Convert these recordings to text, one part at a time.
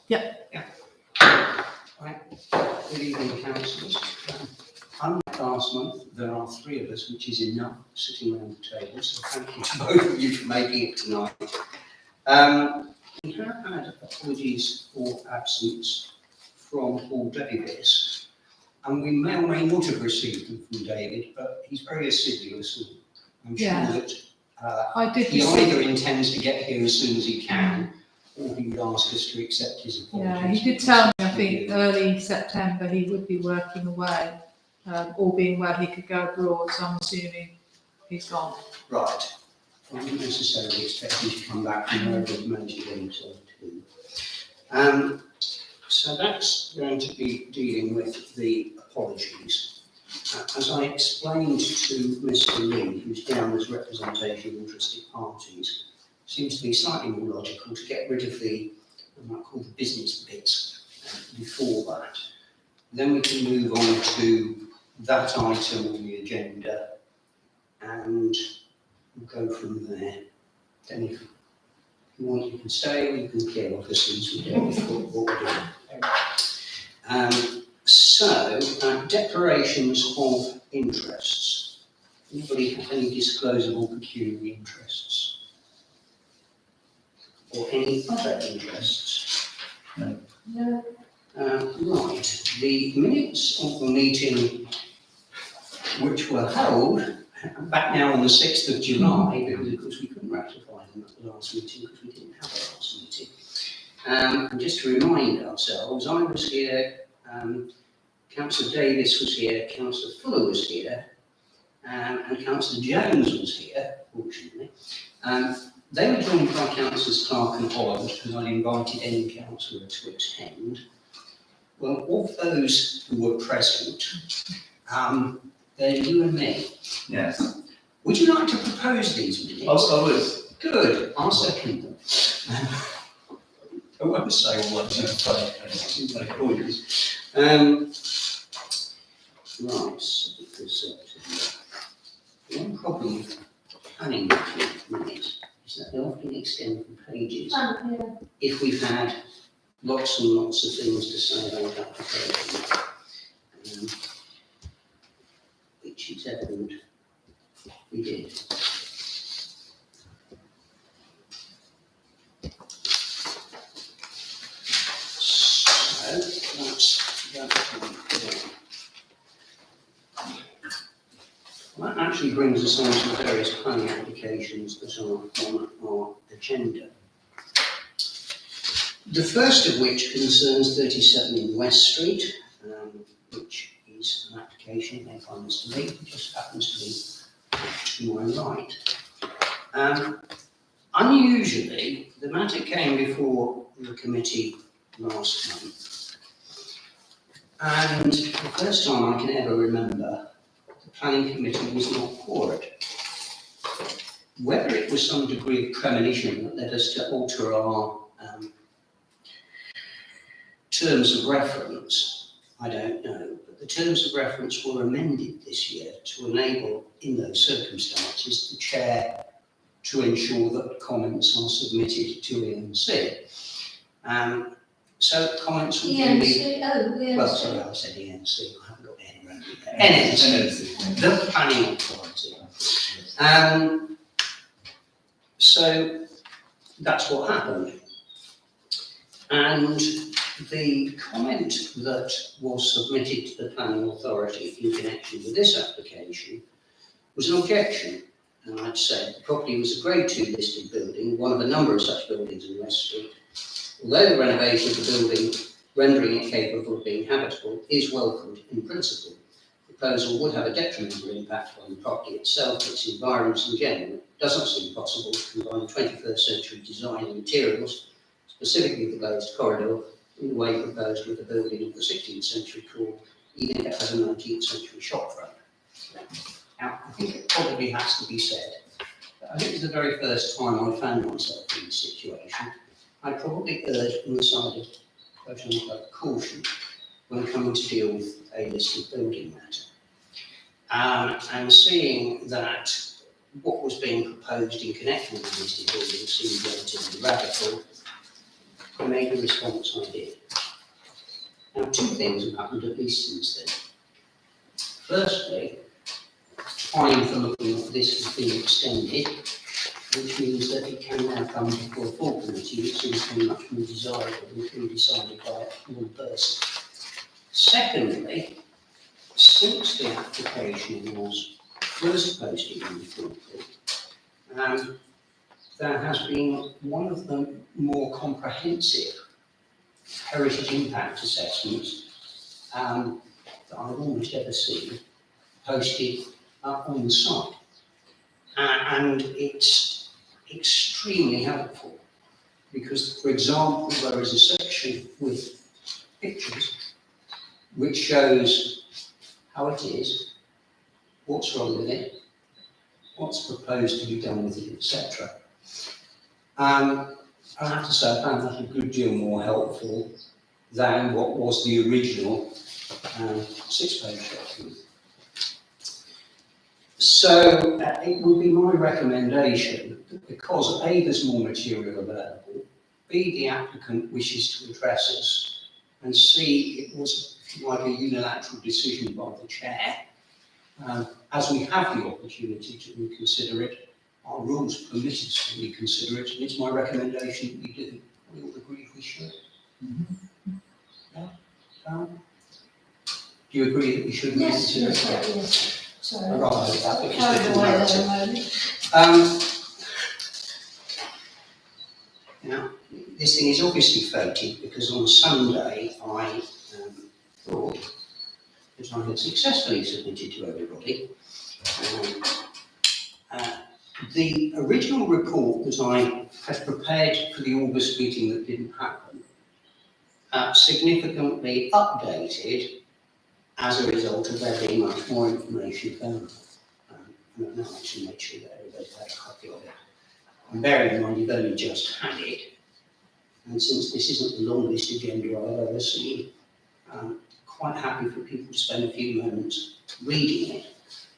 Yeah. Right. Good evening, councillors. Unlike last month, there are three of us, which is enough, sitting around the table, so thank you to both of you for making it tonight. We have had apologies for absence from Paul Davis, and we may or may not have received them from David, but he's very assiduous, and I'm sure that I did he receive- either intends to get here as soon as he can, or he would ask us to accept his apologies. Yeah, he did tell me, I think, early September he would be working away, all being well, he could go abroad, so I'm assuming he's gone. Right. I wouldn't necessarily expect him to come back from wherever he's managed to get himself to. So that's going to be dealing with the apologies. As I explained to Mr. Lee, who's down as representation of interested parties, seems to be slightly more logical to get rid of the, I might call the business bits before that. Then we can move on to that item on the agenda and we'll go from there. Then if you want, you can stay or you can clear off as soon as we deal with what we're doing. Declarations of interests. Anybody have any disclosable pecuniary interests? Or any other interests? No. Right. The minutes of the meeting which were held back now on the 6th of July, because of course we couldn't ratify them at the last meeting because we didn't have a last meeting. And just to remind ourselves, I was here, Councillor Davis was here, Councillor Fuller was here, and Councillor Jones was here, fortunately. They were joined by Councillors Clark and Holland because I'd invited any councillor to attend. Well, of those who were present, they're you and me. Yes. Would you like to propose these minutes? I would. Good, I'll second them. I won't say all that right, so because one problem with planning minutes is that they often extend for pages. If we've had lots and lots of things to say about application, which is evident we did. So that's that one. Well, that actually brings us on to the various planning applications that are on our agenda. The first of which concerns 37 in West Street, which is an application made by Mr. Lee, who just happens to be to my right. Unusually, the matter came before the committee last month, and the first time I can ever remember, the planning committee was not quorate. Whether it was some degree of premonition that led us to alter our terms of reference, I don't know, but the terms of reference were amended this year to enable, in those circumstances, the chair to ensure that comments are submitted to ENC. So comments will be... Well, sorry, I said ENC, I haven't got the head around it. NNC, the planning authority. So that's what happened. And the comment that was submitted to the planning authority in connection with this application was an objection. And I'd say the property was a grade 2 listed building, one of a number of such buildings in West Street. Although the renovation of the building, rendering it capable of being habitable, is welcomed in principle, the proposal would have a detrimental impact on the property itself and its environment in general. It doesn't seem possible to combine 21st century design and materials, specifically the glazed corridor, in the way proposed with a building of the 16th century called, even if it has a 19th century shop front. Now, I think it probably has to be said that I think it's the very first time I found myself in this situation. I probably erred on the side of quote-unquote caution when coming to deal with a listed building matter. And seeing that what was being proposed in connection with the listed building seemed relatively radical, I made a response, I did. Now, two things have happened at least since then. Firstly, time for looking at this has been extended, which means that it can now come before a full committee, which seems to be much more desirable than being decided by one person. Secondly, since the application was first posted in the Quarterly, there has been one of the more comprehensive heritage impact assessments that I've almost ever seen posted up on the site. And it's extremely helpful because, for example, there is a section with pictures which shows how it is, what's wrong with it, what's proposed to be done with it, etc. I have to say I found that a good deal more helpful than what was the original 6-page document. So it would be my recommendation that because A, there's more material available, B, the applicant wishes to address us, and C, it was, if you like, a unilateral decision by the chair. As we have the opportunity to reconsider it, our rules permit us to reconsider it, and it's my recommendation that we do. We all agree we should. Yeah? Do you agree that we should reconsider it? Yes. Sorry. I'd rather have that because Carried it's away there different a moment. Now, this thing is obviously voted because on Sunday I thought that I had successfully submitted to everybody the original report that I had prepared for the August meeting that didn't happen, significantly updated as a result of there being much more information available. And I've now actually made sure that everybody had a copy of it. And bearing in mind you've only just had it, and since this isn't the longest agenda I've ever seen, I'm quite happy for people to spend a few moments reading it.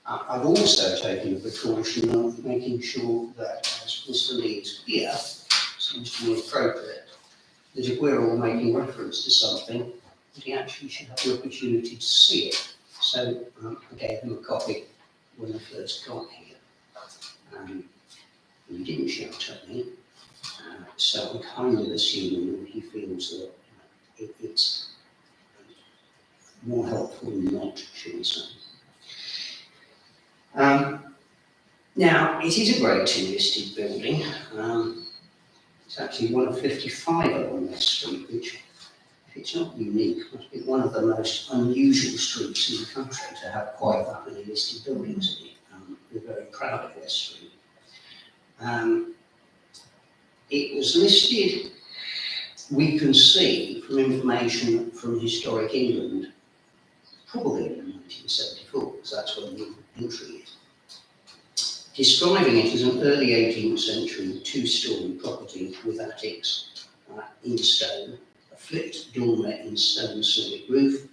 I've also taken the precaution of making sure that, as Mr. Lee is here, seems to be appropriate, that if we're all making reference to something, that he actually should have the opportunity to see it. So I gave him a copy when I first got here. He didn't shout at me, so I'm kind of assuming that he feels that it's more helpful than not, shall we say. Now, it is a Grade 2 listed building. It's actually one of 55 along this street, which, if it's not unique, must be one of the most unusual streets in the country to have quite that many listed buildings in it. We're very proud of West Street. It was listed, we can see from information from Historic England, probably in 1974, because that's when the entry is, describing it as an early 18th century 2-storey property with attics in stone, a flipped dormer in stone solid roof,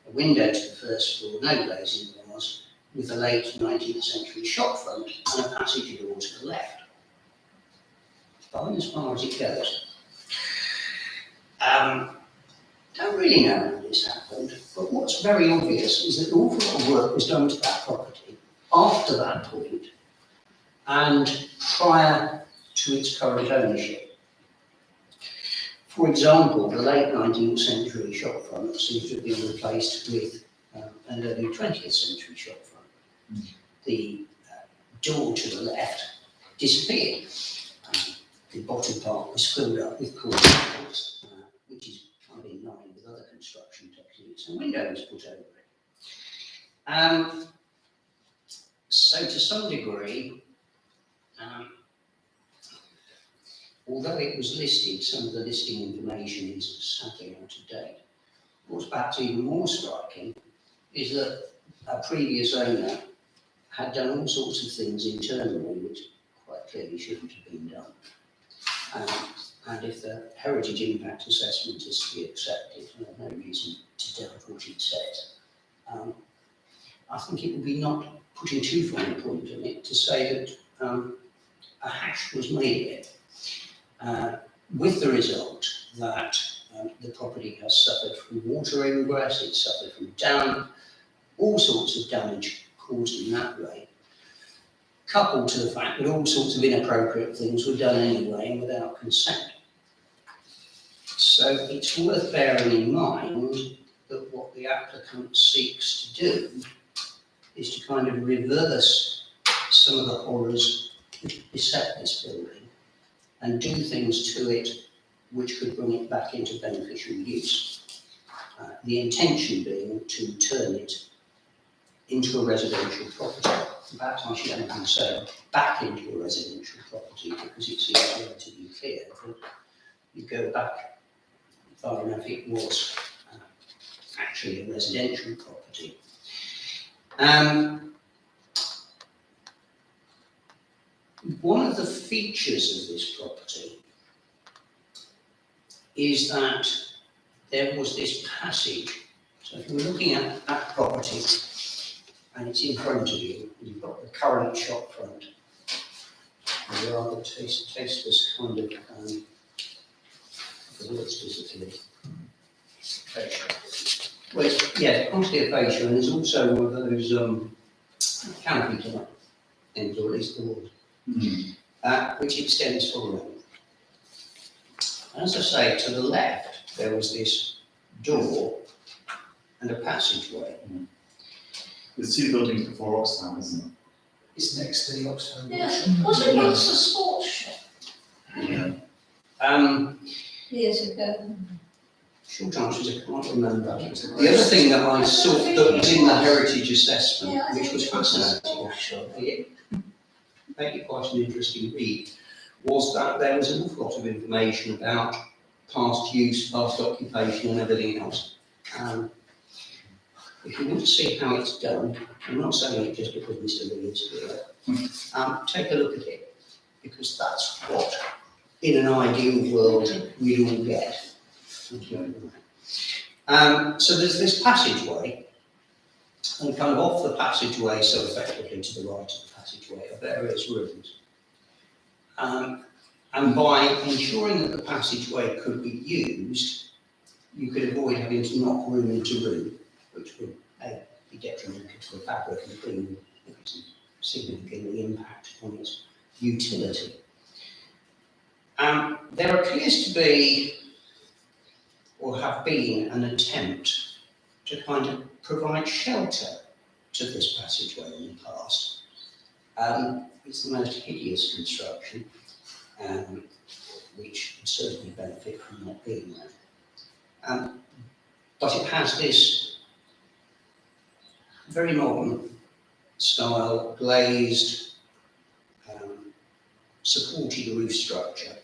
a window to the first floor, no glazing bars, with a late 19th century shop front and a passage door to the left. Fine as far as it goes. Don't really know how this happened, but what's very obvious is that an awful lot of work was done to that property after that point and prior to its current ownership. For example, the late 19th century shop front seems to have been replaced with an early 20th century shop front. The door to the left disappeared. The bottom part was filled up with corners, which is kind of in line with other construction techniques, and windows put over it. So to some degree, although it was listed, some of the listing information is sadly out of date. What's perhaps even more striking is that a previous owner had done all sorts of things internally which quite clearly shouldn't have been done. And if the heritage impact assessment is to be accepted, and there's no reason to doubt what it says, I think it would be not putting too fine a point on it to say that a hash was made of it, with the result that the property has suffered from water ingress, it's suffered from damp, all sorts of damage caused in that way, coupled to the fact that all sorts of inappropriate things were done anyway and without consent. So it's worth bearing in mind that what the applicant seeks to do is to kind of reverse some of the horrors which beset this building and do things to it which could bring it back into beneficial use. The intention being to turn it into a residential property. Perhaps I should even say back into a residential property, because it seems relatively clear that you go back far enough, it was actually a residential property. One of the features of this property is that there was this passage. So if you're looking at that property and it's in front of you, you've got the current shop front, and there are the tasteless kind of, the words disappeared. Well, yeah, obviously a fascia, and there's also one of those canopy type things, or at least the walls, which extends for length. As I say, to the left, there was this door and a passageway. There's two buildings before Oxfam, isn't there? It's next to the Oxfam. Yeah, was it once a sports shop years ago? Short answer is I can't remember. The other thing that I saw that was in the heritage assessment, Yeah, I which think was it was a fascinating sports actually, it made it quite an interesting read, was that there was an awful lot of information about past use, past occupation and everything else. If you want to see how it's done, I'm not saying it just because Mr. Lee is here, take a look at it, because that's what, in an ideal world, we'd all get. So there's this passageway, and kind of off the passageway, so effectively to the right of the passageway, are various rooms. And by ensuring that the passageway could be used, you could avoid having to knock room into room, which would be detrimental to the fabric and clean, significantly impact on its utility. There appears to be, or have been, an attempt to kind of provide shelter to this passageway in the past. It's the most hideous construction, which would certainly benefit from not being there. But it has this very modern style, glazed, supported roof structure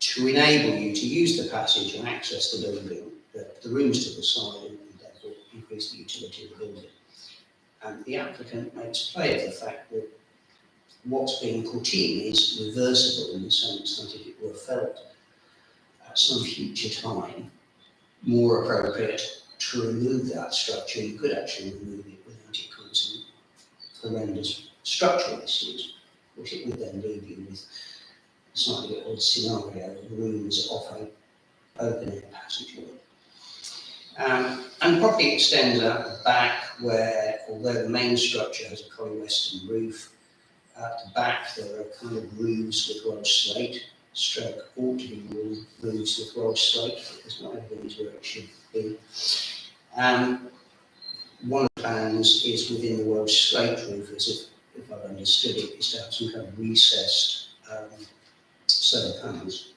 to enable you to use the passage and access the building, the rooms to the side, and therefore increase the utility of the building. And the applicant makes play of the fact that what's being put in is reversible in the sense that if it were felt at some future time more appropriate to remove that structure, you could actually remove it without it causing horrendous structural issues, which it would then leave you with a slightly odd scenario of rooms off an open air passageway. And the property extends out the back where, although the main structure has a collie-western roof, at the back there are kind of roofs with Welsh slate, stroke ought to be roofs with Welsh slate, because not everything is where it should be. One of the plans is within the Welsh slate roof, as if I've understood it, is to have some kind of recessed solar panels,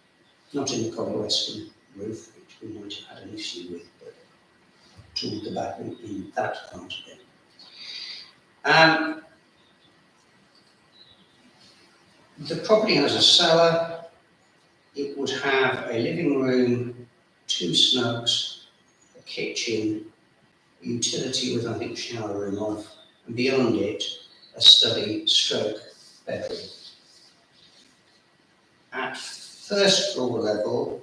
not in the collie-western roof, which we might have had an issue with, but toward the back in that part of it. The property has a cellar. It would have a living room, 2 snugs, a kitchen, a utility with, I think, shower room off, and beyond it, a study stroke bedroom. At first floor level,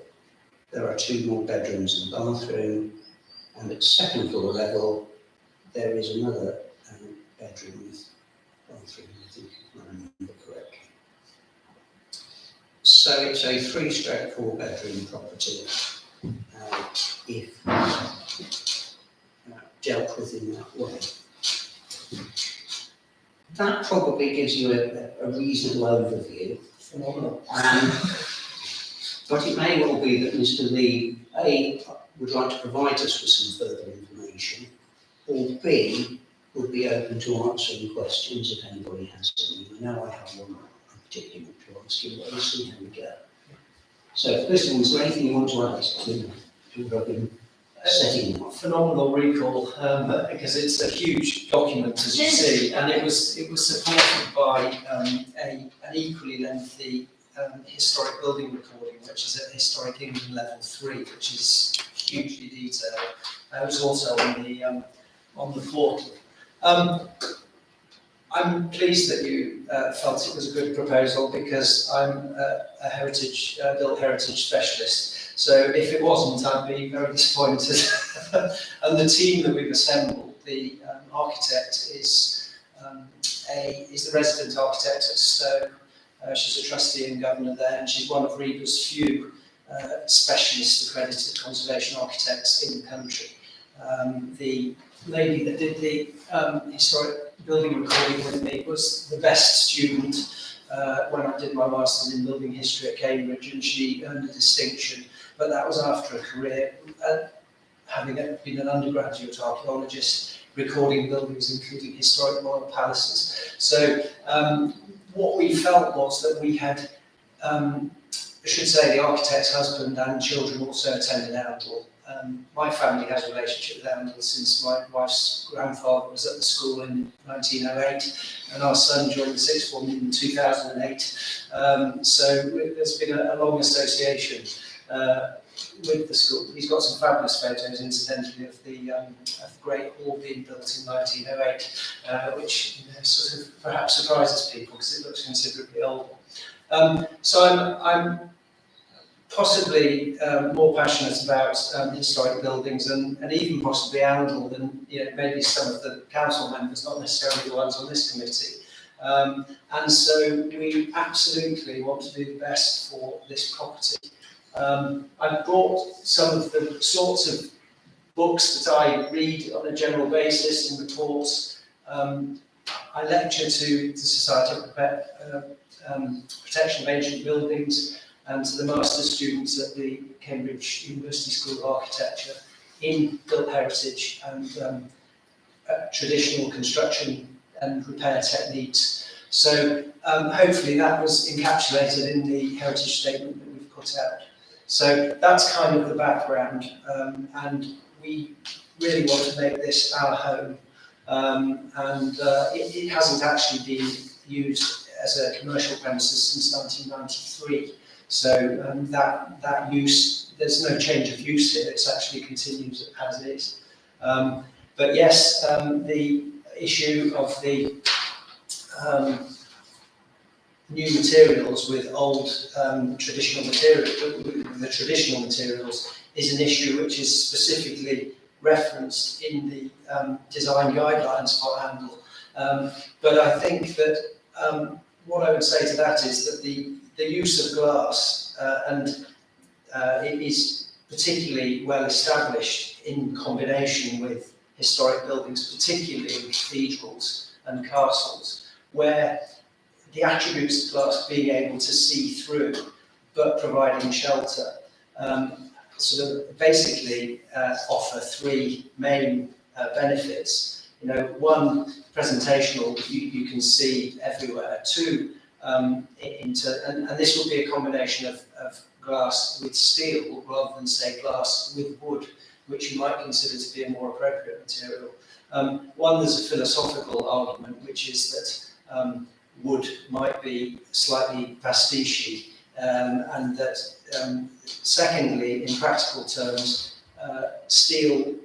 there are 2 more bedrooms and a bathroom, and at second floor level, there is another bedroom with bathroom, I think, if I remember correctly. So So it's a 3/4 bedroom property, if dealt with in that way. That probably gives you a reasonable overview. Phenomenal. But it may well be that Mr. Lee, A, would like to provide us with some further information, or B, would be open to answering questions if anybody has any. I know I have one I particularly want to ask you, but we'll see how we go. So, first of all, is there anything you want to add to what I've been setting up? Phenomenal recall, because it's a huge document, as you see, and it was supported by an equally lengthy historic building recording, which is at Historic England Level 3, which is hugely detailed. It was also on the portal. I'm pleased that you felt it was a good proposal, because I'm a built heritage specialist. So if it wasn't, I'd be very disappointed. And the team that we've assembled, the architect is the resident architect at Stowe. She's a trustee and governor there, and she's one of RIBA's few specialist accredited conservation architects in the country. The lady that did the historic building recording with me was the best student when I did my master's in building history at Cambridge, and she earned a distinction. But that was after a career, having been an undergraduate archaeologist, recording buildings, including historic royal palaces. So what we felt was that we had, I should say, the architect's husband and children also attended Oundle. My family has a relationship with Oundle since my wife's grandfather was at the school in 1908, and our son joined the sixth form in 2008. So there's been a long association with the school. He's got some fabulous photos, incidentally, of the Great Hall being built in 1908, which sort of perhaps surprises people because it looks considerably older. So I'm possibly more passionate about historic buildings and even possibly Oundle than maybe some of the council members, not necessarily the ones on this committee. And so we absolutely want to do the best for this property. I brought some of the sorts of books that I read on a general basis and reports. I lecture to the Society of Protection of Ancient Buildings and to the master's students at the Cambridge University School of Architecture in built heritage and traditional construction and repair techniques. So hopefully that was encapsulated in the heritage statement that we've put out. So that's kind of the background, and we really want to make this our home. It hasn't actually been used as a commercial premises since 1993. So that use, there's no change of use here, it's actually continues as is. But yes, the issue of the new materials with old traditional materials is an issue which is specifically referenced in the design guidelines for Oundle. But I think that what I would say to that is that the use of glass it is particularly well established in combination with historic buildings, particularly in cathedrals and castles, where the attributes of glass being able to see through but providing shelter sort of basically offer three main benefits. One, presentational, you can see everywhere. Two, and this will be a combination of glass with steel rather than, say, glass with wood, which you might consider to be a more appropriate material. One, there's a philosophical argument, which is that wood might be slightly pastiche, and that secondly, in practical terms, steel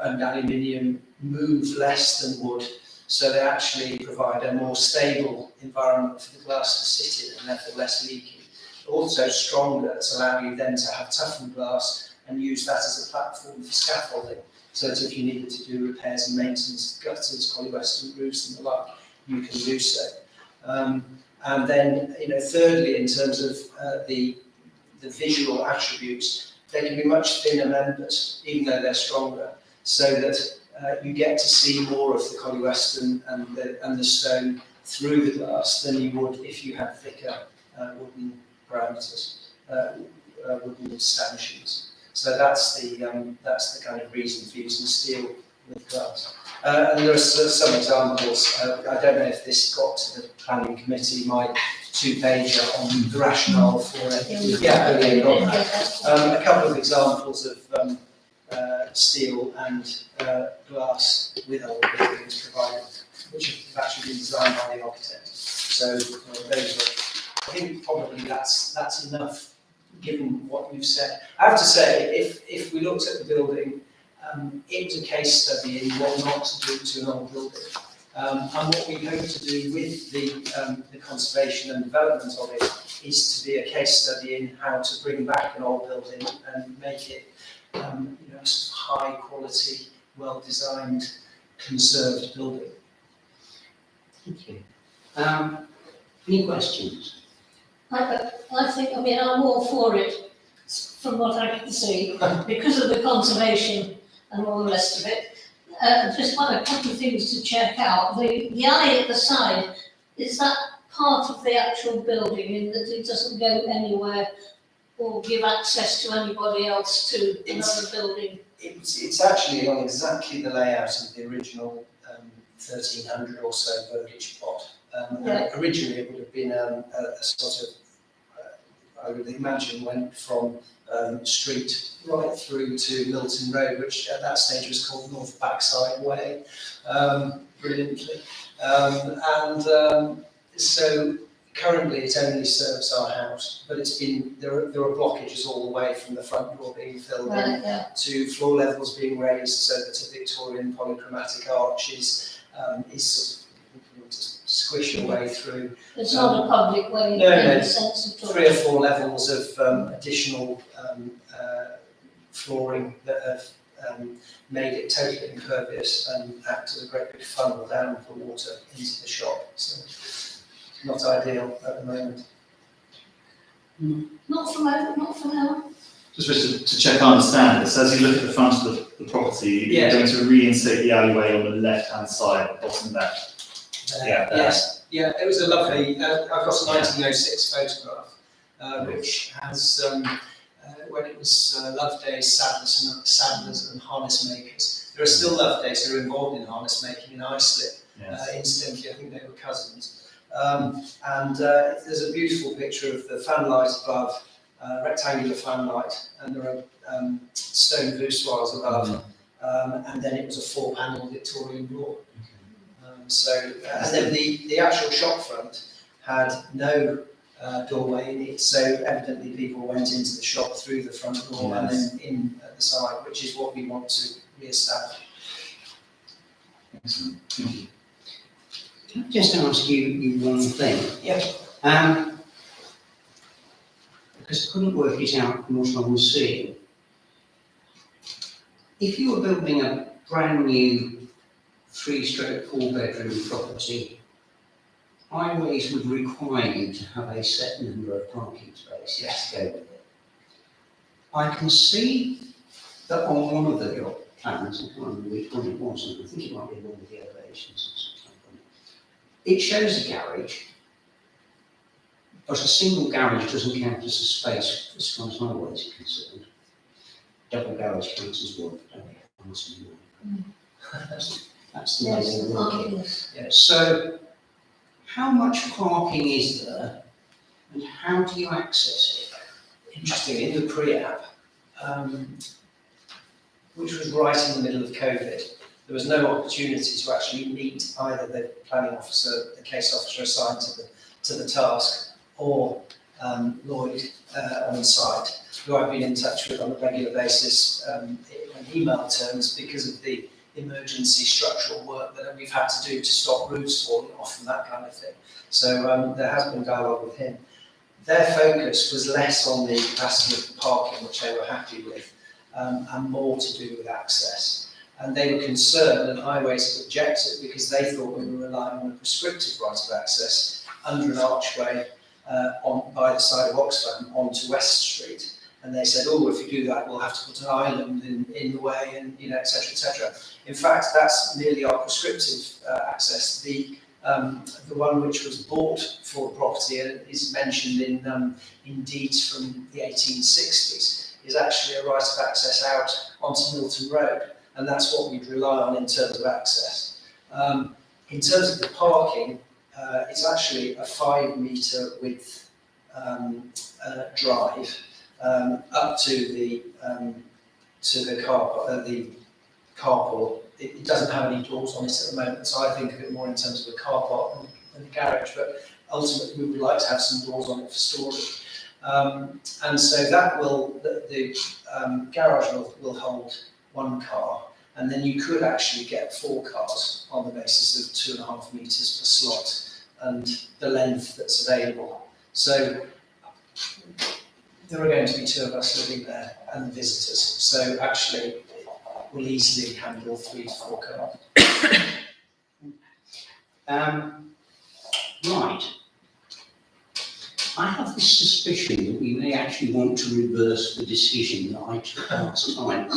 and aluminium move less than wood, so they actually provide a more stable environment for the glass to sit in and therefore less leaking. Also stronger, to allow you then to have toughened glass and use that as a platform for scaffolding, so that if you needed to do repairs and maintenance, gutters, polywestern roofs and the like, you can do so. And then, thirdly, in terms of the visual attributes, they can be much thinner members, even though they're stronger, so that you get to see more of the Collie Western and the stone through the glass than you would if you had thicker wooden parameters, wooden stanchions. So that's the kind of reason for using steel with glass. And there are some examples. I don't know if this got to the planning committee, my 2-pager on the rationale for it. Yeah, okay, got that. A couple of examples of steel and glass with old buildings provided, which have actually been designed by the architect. So those are, I think probably that's enough given what you've said. I have to say, if we looked at the building, it was a case study in what not to do to an old building. And what we hope to do with the conservation and development of it is to be a case study in how to bring back an old building and make it a sort of high quality, well designed, conserved building. Thank you. Any questions? I think, I'm all for it, from what I can see, because of the conservation and all the rest of it. Just a couple of things to check out. The eye at the side, is that part of the actual building in that it doesn't go anywhere or give access to anybody else to another building? It's actually on exactly the layout of the original 1300 or so Burgage plot. Right. Originally it would have been a sort of, I would imagine, went from street right through to Milton Road, which at that stage was called North Backside Way, brilliantly. So currently it only serves our house, but it's been, there are blockages all the way from the front door being filled in Right, yeah. to floor levels being raised so that a Victorian polychromatic arch is sort of to squish your way through. It's not a public way in No, any sense at all. 3 or 4 levels of additional flooring that have made it totally impervious and act as a great big funnel down for water into the shop. So not ideal at the moment. Not for now. Just wish to check I understand this. As you look at the front of the property, Yes. you're going to reinstate the alleyway on the left-hand side, bottom left. Yeah. Yes, yeah, it was a lovely, I've got a 1906 photograph, which has, when it was Lovedays, saddlers and harness makers. There are still Lovedays who are involved in harness making in Islip. Yes. Incidentally, I think they were cousins. There's a beautiful picture of the fanlight above, rectangular fanlight, and there are stone voussoirs above, and then it was a 4-panel Victorian door. And then the actual shop front had no doorway in it, so evidently people went into the shop through the front door and then in at the side, which is what we want to re-establish. Excellent. Thank you. Can I just ask you one thing? Yes. Because I couldn't work it out from what I was seeing. If you were building a brand new 3/4-bedroom property, highways would require you to have a set number of parking spaces to go with it. I can see that on one of the job plans, I can't remember which one it was, and I think it might be one of the elevations or something. It shows a garage, but a single garage doesn't count as a space as far as highways are concerned. Double garage counts as one, don't we? That's the way Yes, they work it. yes. So, how much parking is there, and how do you access it? Interesting, in the pre-app, which was right in the middle of COVID, there was no opportunity to actually meet either the planning officer, the case officer assigned to the task, or Lloyd on site, who I've been in touch with on a regular basis in email terms because of the emergency structural work that we've had to do to stop roofs falling off and that kind of thing. So there has been dialogue with him. Their focus was less on the capacity of the parking, which they were happy with, and more to do with access. And they were concerned, and Highways objected, because they thought we were relying on a prescriptive right of access under an archway by the side of Oxfam onto West Street. And they said, oh, if you do that, we'll have to put an island in the way, and et cetera, et cetera. In fact, that's nearly our prescriptive access. The one which was bought for the property and is mentioned in deeds from the 1860s is actually a right of access out onto Milton Road, and that's what we'd rely on in terms of access. In terms of the parking, it's actually a 5-metre width drive up to the carport. It doesn't have any doors on it at the moment, so I think of it more in terms of a car park than a garage, but ultimately we would like to have some doors on it for storage. And so that the garage will hold 1 car, and then you could actually get 4 cars on the basis of 2.5 metres per slot and the length that's available. So there are going to be 2 of us living there and visitors, so actually we'll easily handle 3 to 4 cars. Right. I have this suspicion that we may actually want to reverse the decision that I took last time,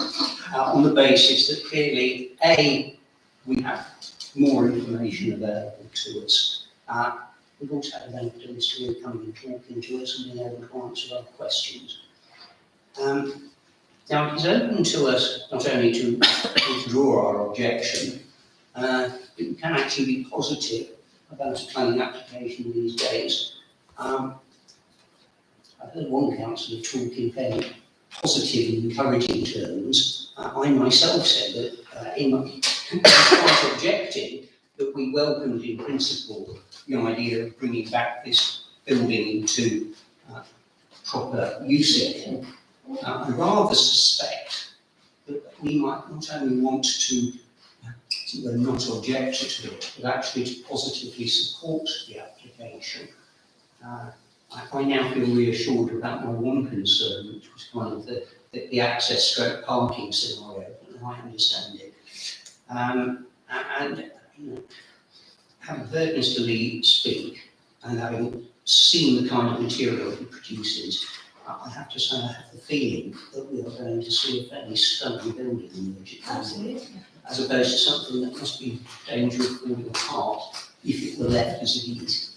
on the basis that clearly, A, we have more information available to us. We've also had evidence who are coming and talking to us and being able to answer our questions. Now, it is open to us not only to withdraw our objection, but we can actually be positive about a planning application these days. I've heard one councillor talk in very positive and encouraging terms. I myself said that in quite objecting that we welcomed in principle the idea of bringing back this building into proper use again. I rather suspect that we might not only want to not object to it, but actually to positively support the application. I now feel reassured about my one concern, which was kind of the access stroke parking scenario, and I understand it. And having heard Mr. Lee speak and having seen the kind of material he produces, I have to say I have the feeling that we are going to see a fairly stunning building emerge, as opposed to something that must be in danger of falling apart if it were left as it is.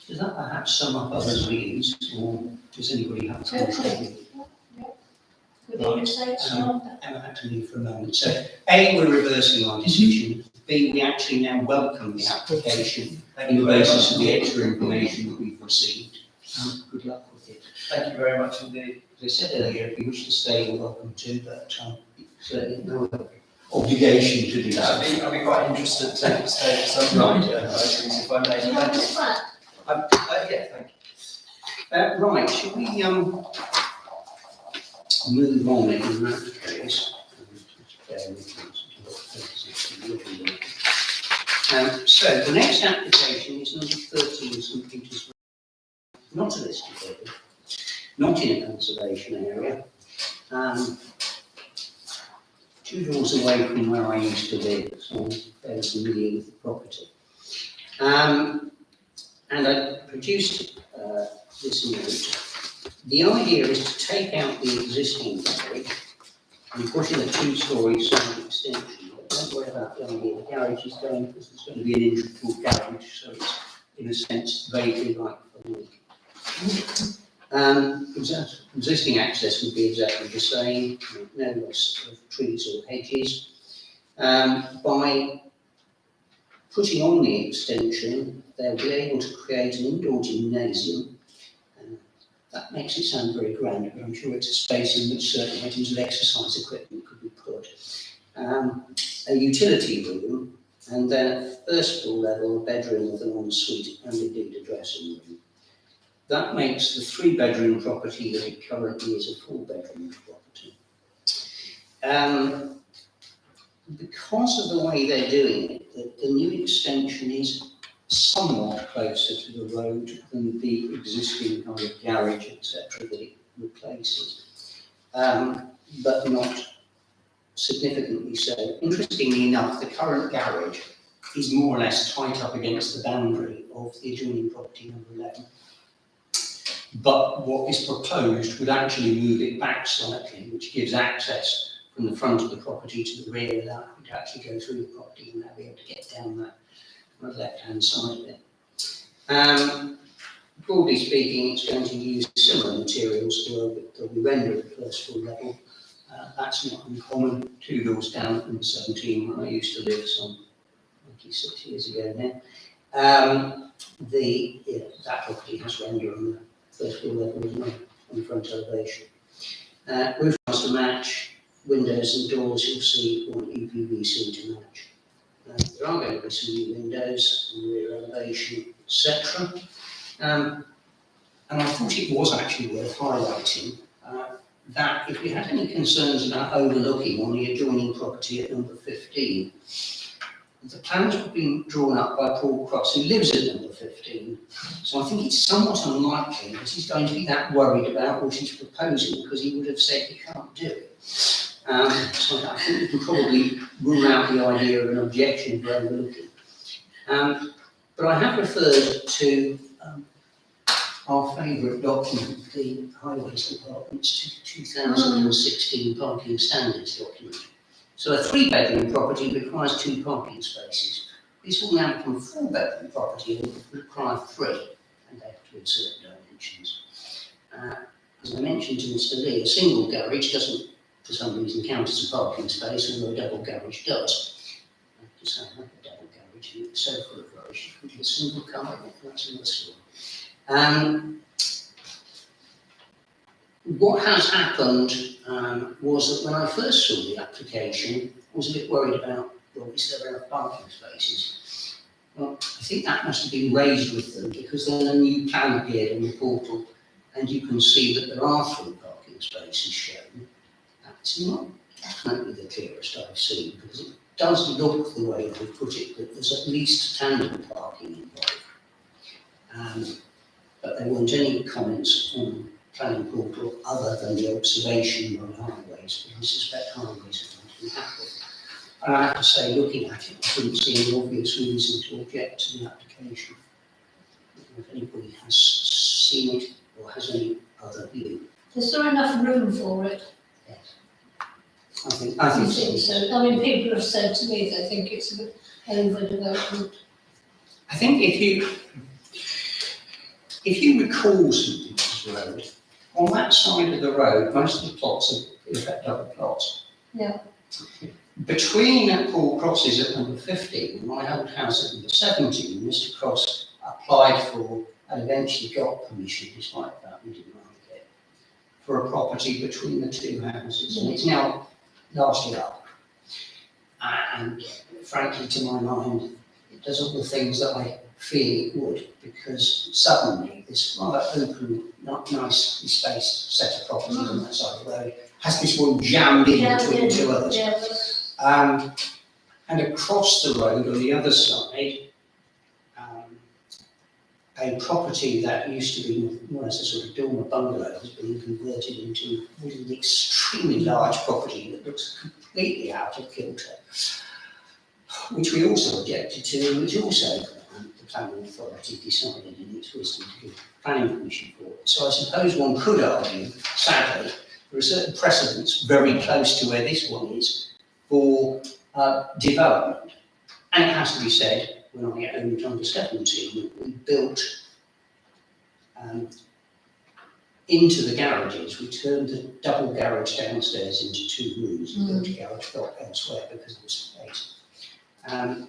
Does that perhaps sum up others' views, or does anybody have a comment? Would you say so? Emma had to leave for a moment. So, A, we're reversing our decision. B, we actually now welcome the application on the basis of the extra information that we've received. Good luck with it. Thank you very much indeed. As I said earlier, if you wish to stay, you're welcome to, but certainly no obligation to do that. I'd be quite interested to stay at some point, if I may. Do you have this flat? Yeah, thank you. Right, shall we move on in that case? So the next application is number 13, St Peter's Road, not a listed building, not in a conservation area, 2 doors away from where I used to live, so I'm fairly familiar with the property. And I produced this note. The idea is to take out the existing garage and put in a 2-storey side extension. But don't worry about the idea. The garage is going, because there's going to be an integral garage, so it's in a sense vaguely like the week. Existing access would be exactly the same, no loss of trees or hedges. By putting on the extension, they'll be able to create an indoor gymnasium. That makes it sound very grand, but I'm sure it's a space in which certain items of exercise equipment could be put. A utility room, and then first floor level, a bedroom with an ensuite and indeed a dressing room. That makes the 3-bedroom property that it currently is a 4-bedroom property. Because of the way they're doing it, the new extension is somewhat closer to the road than the existing kind of garage, etc., that it replaces, but not significantly so. Interestingly enough, the current garage is more or less tight up against the boundary of the adjoining property number 11. But what is proposed would actually move it back slightly, which gives access from the front of the property to the rear without having to actually go through the property, and they'll be able to get down that left-hand side of it. Broadly speaking, it's going to use similar materials, there'll be render at the first floor level. That's not uncommon. 2 doors down at number 17, where I used to live some 26 years ago now. That property has render on the first floor level as well, on the front elevation. Roof has to match. Windows and doors, you'll see, want UPVC to match. There are going to be some new windows and rear elevation, etc. And I thought it was actually worth highlighting that if we had any concerns about overlooking on the adjoining property at number 15, the plans were being drawn up by Paul Cross, who lives at number 15. So I think it's somewhat unlikely that he's going to be that worried about what he's proposing, because he would have said he can't do it. So I think we can probably rule out the idea of an objection for overlooking. But I have referred to our favourite document, the Highways Department's 2016 parking standards document. So a 3-bedroom property requires 2 parking spaces. This will now become a 4-bedroom property and will require 3, and they have to insert dimensions. As I mentioned to Mr. Lee, a single garage doesn't, for some reason, count as a parking space, although a double garage does. I have to say, I have a double garage, and it's so full of rubbish, you could get a single car in it, that's another story. What has happened was that when I first saw the application, I was a bit worried about, well, is there enough parking spaces? Well, I think that must have been raised with them, because then a new plan appeared on the portal, and you can see that there are 3 parking spaces shown. That's not definitely the clearest I've seen, because it does look the way they've put it, that there's at least tandem parking involved. But there weren't any comments on planning portal other than the observation by Highways, but I suspect Highways are going to be happy. And I have to say, looking at it, I couldn't see any obvious reason to object to the application. If anybody has seen it or has any other view. Is there enough room for it? Yes. I think so. I mean, people have said to me they think it's a bit overdevelopment. I think if you recall St Peter's Road, on that side of the road, most of the plots are in fact double plots. Yeah. Between Paul Cross's at number 15 and my old house at number 17, Mr. Cross applied for and eventually got permission, despite that we didn't like it, for a property between the 2 houses, and it's now largely up. And frankly, to my mind, it does all the things that I feel it would, because suddenly this rather open, nicely spaced set of properties on that side of the road has this one jammed in between 2 others. Yeah. And across the road on the other side, a property that used to be more or less a sort of dormer bungalow has been converted into an extremely large property that looks completely out of kilter, which we also objected to, and which also the planning authority decided in its wisdom to give planning permission for. So I suppose one could argue, sadly, there are certain precedents very close to where this one is for development. And it has to be said, when I owned under 17, we built into the garages. We turned the double garage downstairs into 2 rooms and built a garage block elsewhere because of the space.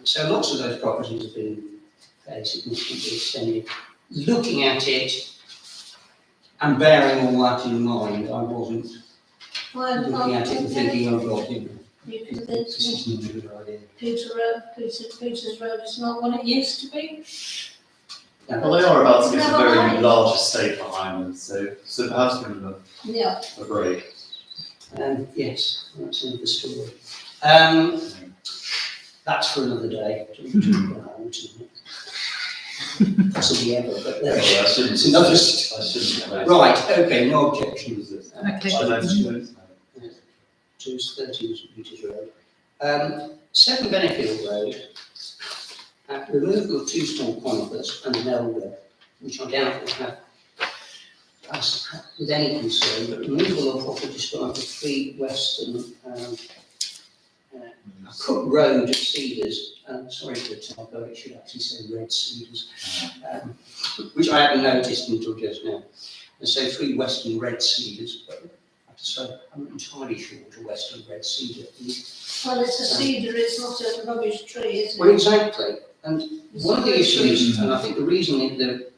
So lots of those properties have been fairly significantly extended. Looking at it and bearing all that in mind, I wasn't looking at it and thinking, oh God, You this convinced me. isn't a good idea. Peter's Road is not what it used to be. Well, they are about to get a Never very mind. large estate behind them, so perhaps give them Yeah. a break. Yes, that's another story. That's for another day. Possibly ever, but Well, I shouldn't, it's another. I shouldn't have. Right, okay, no objections. Okay. I mentioned it. To 13 St Peter's Road. 7 Benefield Road. Removal of 2 small conifers and an elder, which I doubt will have us with any concern, but removal of what are described as 3 western Cook Road cedars, sorry for the typo, it should actually say red cedars, which I hadn't noticed until just now. And so 3 western red cedars, but I have to say, I'm not entirely sure what a western red cedar is. Well, it's a cedar, it's not a rubbish tree, is it? Well, exactly, and It's one of the a tree. issues, and I think the reason that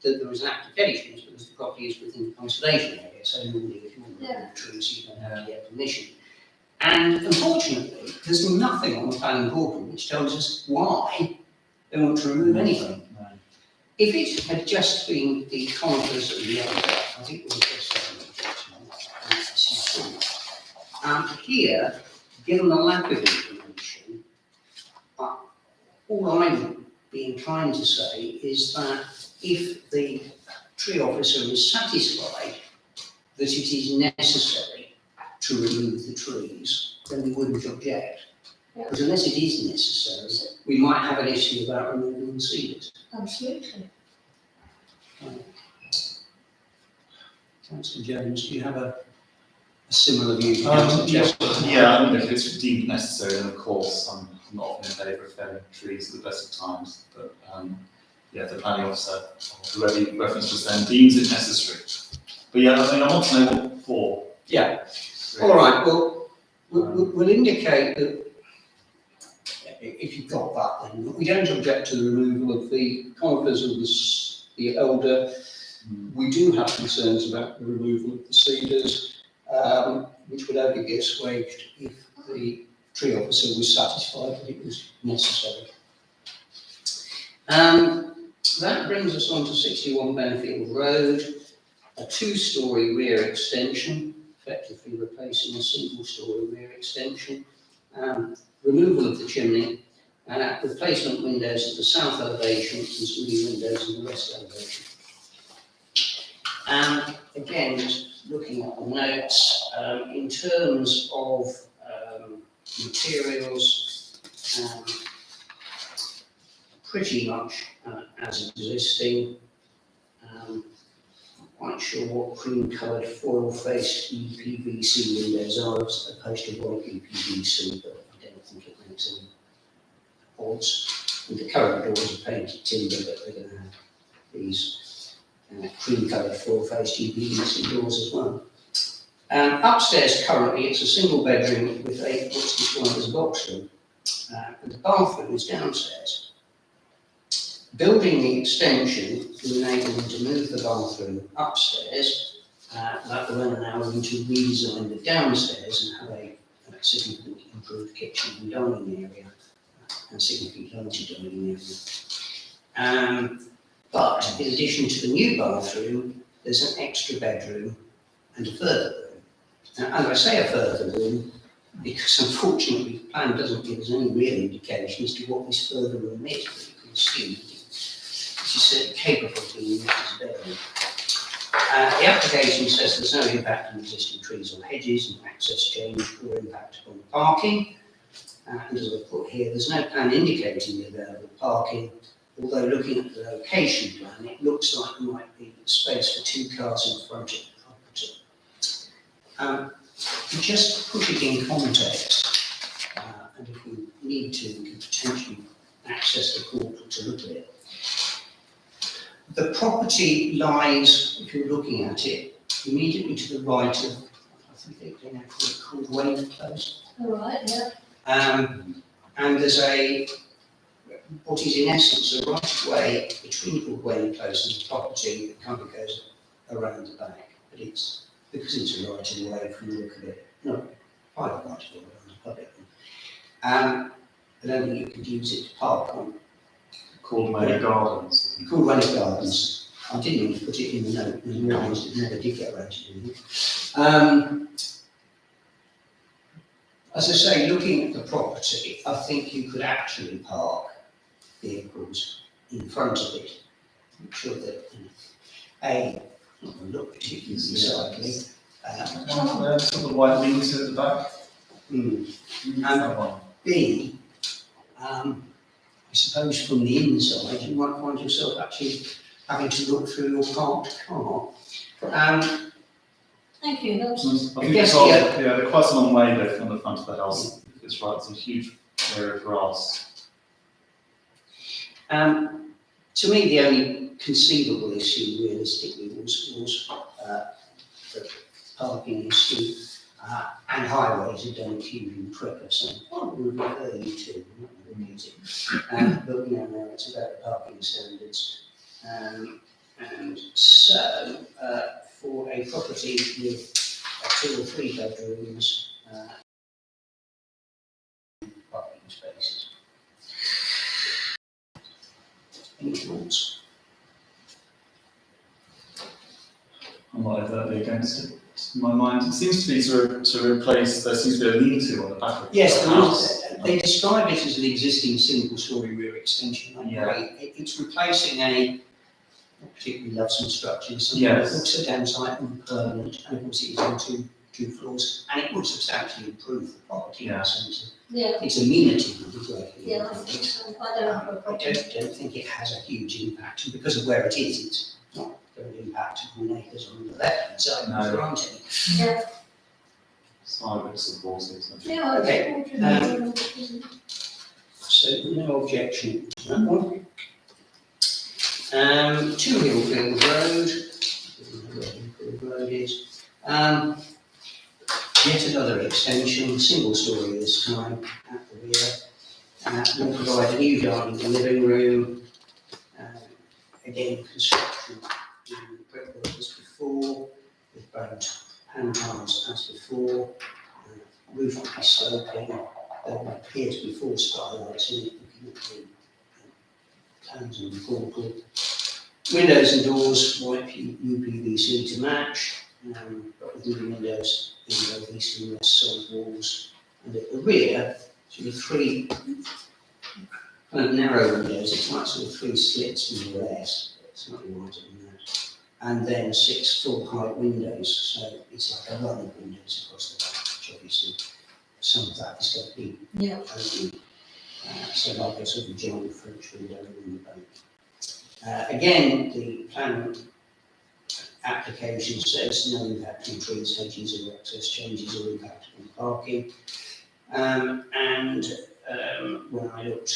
there was an application is because the property is within the conservation area, so normally if you want to Yeah. remove trees, you don't have to get permission. And unfortunately, there's nothing on the planning board which tells us why they want to remove anything. If it had just been the conifers and the elder, I think it would have just here, given the lack of information, all I would be inclined to say is that if the tree officer is satisfied that it is necessary to remove the trees, then we wouldn't object. Yeah. But unless it is necessary, we might have an issue about removing the cedars. Absolutely. Councillor Jones, do you have a similar view to Councillor Chester? Yeah, I mean, if it's deemed necessary, then of course, I'm not often in favour of felling trees at the best of times, but, yeah, the planning officer, already referenced just then, deems it necessary. But yeah, I mean, I want to know what for. Yeah. All right, well, we'll indicate that if you've got that, then we don't object to the removal of the conifers and the elder. We do have concerns about the removal of the cedars, which would only be assuaged if the tree officer was satisfied that it was necessary. That brings us on to 61 Benfield Road, a 2-storey rear extension, effectively replacing a 1-storey rear extension, removal of the chimney, replacement windows at the south elevation and some new windows in the west elevation. Again, just looking at the notes, in terms of materials, pretty much as existing. Not quite sure what cream-coloured foil-faced EPVC windows are as opposed to white EPVC, but I don't think it makes any odds. And the current doors are painted timber, but they're going to have these cream-coloured foil-faced EPVC doors as well. Upstairs currently it's a single bedroom with what's described as a box room, and the bathroom is downstairs. Building the extension will enable them to move the bathroom upstairs. That will then allow them to redesign the downstairs and have a significantly improved kitchen and dining area, and significantly larger dining area. But in addition to the new bathroom, there's an extra bedroom and a further room. And I say a further room because unfortunately the plan doesn't give us any real indication as to what this further room is, but you can assume it is certainly capable of being used as a bedroom. The application says there's no impact on existing trees or hedges, no access change or impact on parking. And as I put here, there's no plan indicating the available parking, although looking at the location plan, it looks like there might be space for 2 cars in front of the property. Just to put it in context, and if we need to, we can potentially access the portal to look at it. The property lies, if you're looking at it, immediately to the right of, I think they now call it Cauldswain Close. All right, yeah. And there's what is in essence a right of way between Cauldswain Close and the property that kind of goes around the back. But it's, because it's a right of way from the look of it, no, private right of way around the public one. I don't think you could use it to park on. Cauldswain Gardens. Cauldswain Gardens. I didn't even put it in the note and realised it never did get around to doing it. As I say, looking at the property, I think you could actually park vehicles in front of it. Make sure that, not going to look particularly sightly. Sort of white wings at the back. And That one. B, I suppose from the inside, you might find yourself actually having to look through your parked car. Thank you, that's, I think Yes, it's all, yeah. yeah, they're quite a long way though from the front of the house. It's right, it's a huge area of grass. To me, the only conceivable issue realistically was the parking issue, and highways have done a huge improper, so I would refer you to, I'm not going to repeat it. But we now know it's about parking standards. And so, for a property with 2 or 3 bedrooms, parking spaces. Any thoughts? I'm not overtly against it. In my mind, it seems to be to replace, there seems to be a lean-to on the back of Yes, the house. they describe it as an existing single-storey rear extension. I Yeah. agree. It's replacing a not particularly loves structure, something Yes. that looks a downsight and permanent, and of course it's on two floors, and it will substantially improve the property in Yeah. a sense. yeah, Its amenity will be greatly yeah, I improved. think so. I don't have a I problem. don't think it has a huge impact, and because of where it is, it's not going to impact on neighbours on the left-hand side, No. there aren't any. Yeah, So I would support it. yeah, I Okay, think. So no objection to that one. 2 Hillfield Road, I don't know where Hillfield Road is. Yet another extension, single story this time at the rear. Will provide a new dining and living room. Again, construction in brickwork as before, with both hand tiles as before. Roof will be sloping. There will appear to be 4 skylights in it, looking at the plans on the portal. Windows and doors, white UPVC to match, but with new windows in both east and west side walls. And at the rear, sort of 3 kind of narrow windows, it's like sort of 3 slits in the rest, it's not wider than that. And then 6 full height windows, so it's like a run of windows across the back, which obviously some of that is going to be Yeah, open. So like a sort of giant French window in the back. Again, the plan application says no impact on trees, hedges or access changes or impact on parking. When I looked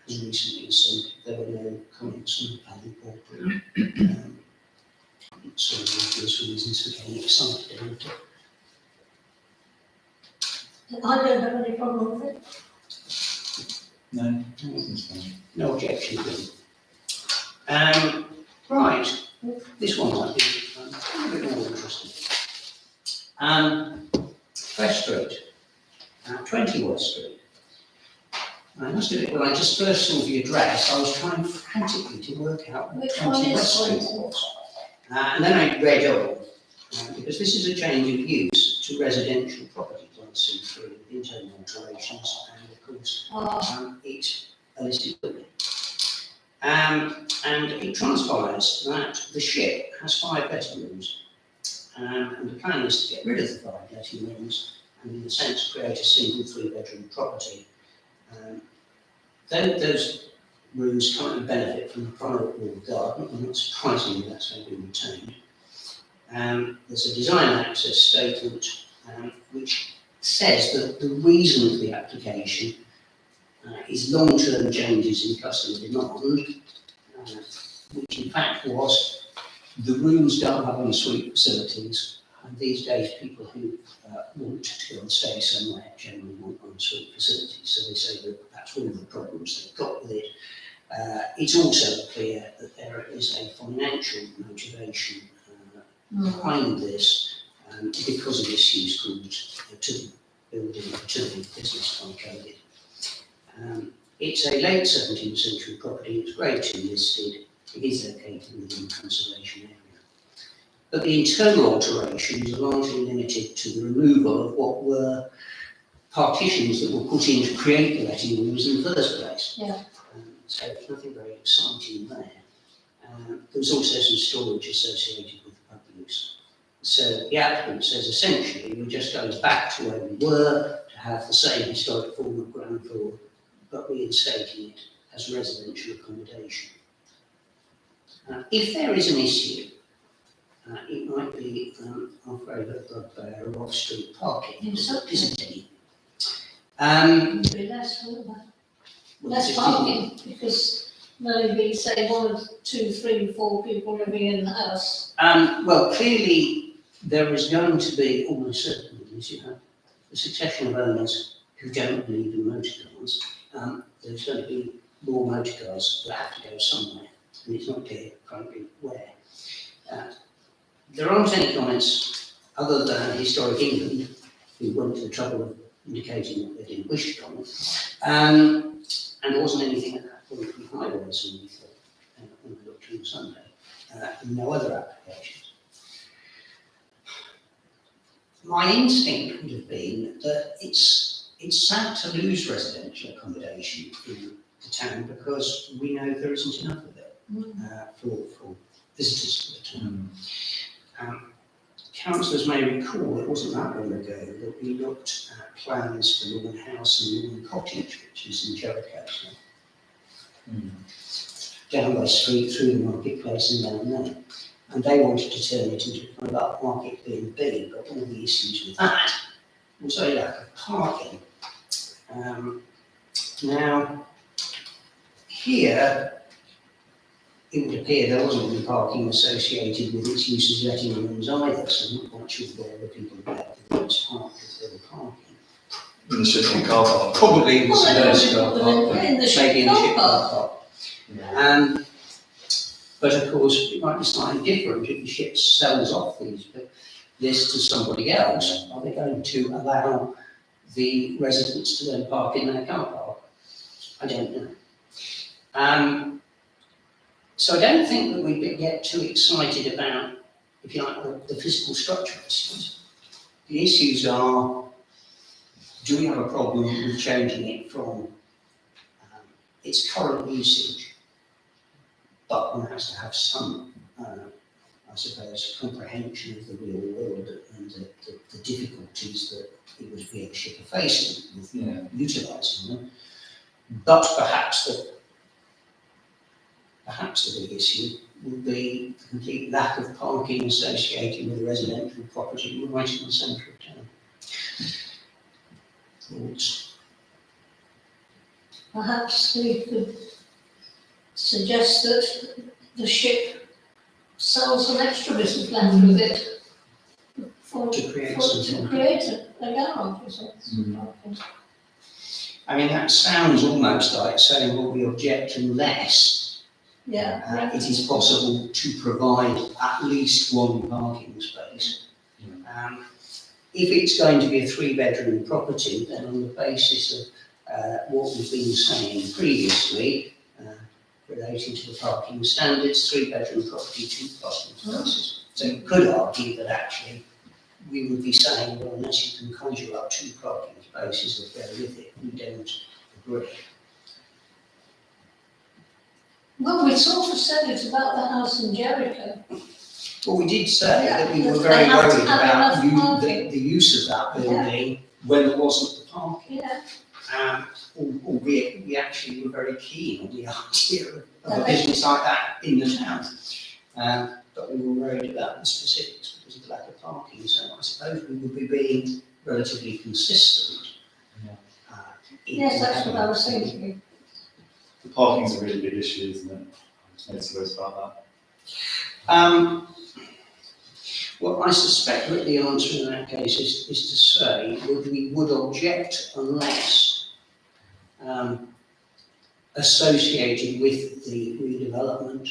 as recently as some, there were no comments on the planning board. So obvious reasons for getting excited about it. I don't have any problem with it. No? No objection then. Right, this one might be a bit more interesting. West Street, 20 West Street. I must admit, when I just first saw the address, I was trying frantically to work out what Which 20 one is West Street 20? was. And then I read on, because this is a change of use to residential property on C3, with internal alterations, and of course, it's a listed building. And it transpires that the ship has 5 letting rooms, and the plan is to get rid of the 5 letting rooms and in a sense create a single 3-bedroom property. Those rooms currently benefit from the private walled garden, and not surprisingly that's going to be retained. There's a design access statement which says that the reason for the application is long-term changes in customer demand, which in fact was the rooms don't have ensuite facilities, and these days people who want to go and stay somewhere generally want ensuite facilities, so they say that that's one of the problems they've got with it. It's also clear that there is a financial motivation behind this because of this use called to the building, to the business by COVID. It's a late 17th century property, it's Grade 2 listed, it is located within the conservation area. But the internal alterations are largely limited to the removal of what were partitions that were put in to create the letting rooms in the first place. Yeah. So there's nothing very exciting there. There's also some storage associated with the pub use. So the applicant says essentially we're just going back to where we were to have the same historic form of ground floor, but reinstating it as residential accommodation. If there is an issue, it might be, I'm afraid, of off-street parking, there isn't any. It'd be less, wouldn't there? Well, Less just parking, because maybe say 1, 2, 3, 4 people living in the house. well, clearly, there is going to be, almost certainly, as you have a succession of owners who don't believe in motor cars. There's going to be more motor cars that have to go somewhere, and it's not clear currently where. There aren't any comments other than Historic England, who went to the trouble of indicating that they didn't wish to comment. And there wasn't anything at that point from Highways when we thought, when we looked on Sunday. No other applications. My instinct would have been that it's sad to lose residential accommodation in the town because we know there isn't enough of it for visitors to the town. Councillors may recall, it wasn't that long ago, that we looked at plans for Lawn House and Lawn Cottage, which is in Jericho, down by street, through the marketplace and down there. And they wanted to turn it into kind of upmarket B&B, but all the issues with that was a lack of parking. Now, here, it would appear there wasn't any parking associated with its use as letting rooms either, so I'm not quite sure where the people about the rooms parked if they were parking. In the shipping car park. Probably in the Well, service they car would park, put them in the maybe in the ship ship car car park. But of course, it might be slightly different if the ship sells off this to somebody else. Are they going to allow the residents to then park in their car park? I don't know. So I don't think that we get too excited about, if you like, the physical structure issues. The issues are, do we have a problem with changing it from its current usage, but one has to have some, I suppose, comprehension of the real world and the difficulties that it would be a ship facing with utilising them. But perhaps the big issue would be the complete lack of parking associated with a residential property right in the centre of town. Thoughts? Perhaps we could suggest that the ship sells an extra bit of land with it To create to something. create a garage or something. I mean, that sounds almost like saying, well, we object unless Yeah. it is possible to provide at least one parking space. If it's going to be a 3-bedroom property, then on the basis of what we've been saying previously, relating to the parking standards, 3-bedroom property, 2 parking spaces. So you could argue that actually we would be saying, well, unless you can conjure up 2 parking spaces that go with it, we don't agree. Well, we sort of said it about the house in Jericho. Well, we did say that we were They very have to worried have about enough parking. the use of that building when there wasn't the parking. Yeah. Albeit we actually were very keen on the idea of a Okay. business like that in the town. But we were worried about the specifics because of the lack of parking. So I suppose we would be being relatively consistent. Yes, that's what I was thinking. The parking's a really big issue, isn't it? There's no two ways about that. Well, I suspect that the answer in that case is to say that we would object unless associated with the redevelopment,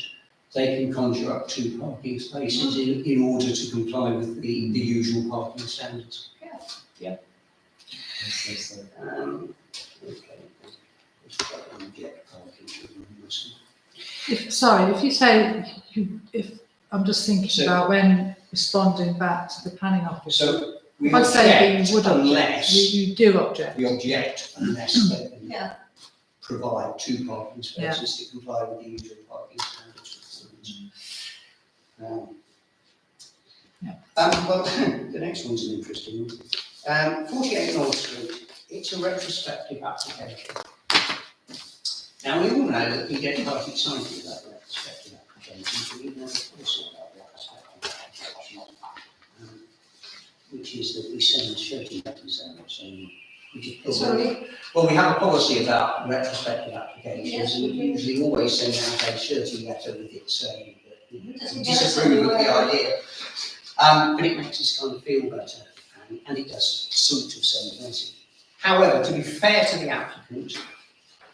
they can conjure up 2 parking spaces in order to comply with the usual parking standards. So, Okay. Object parking. If you say, if, I'm just thinking So- about when responding back to the planning officer. So we If I say that object you would object, unless, you do object. we object unless they can Yeah. provide 2 parking spaces to comply with the usual parking standards. Well, the next one's an interesting one. 48 North Street, it's a retrospective application. Now, we all know that we get quite excited about retrospective applications, but we know the policy about retrospective applications, which is that we send surety letters out, so we just put Sorry, well, we have a policy about retrospective applications, Yes, and we we do. usually always send out a surety letter with it saying that we Doesn't get us disapprove of the anywhere. idea. But it makes us kind of feel better, and it does sort of send a message. However, to be fair to the applicant,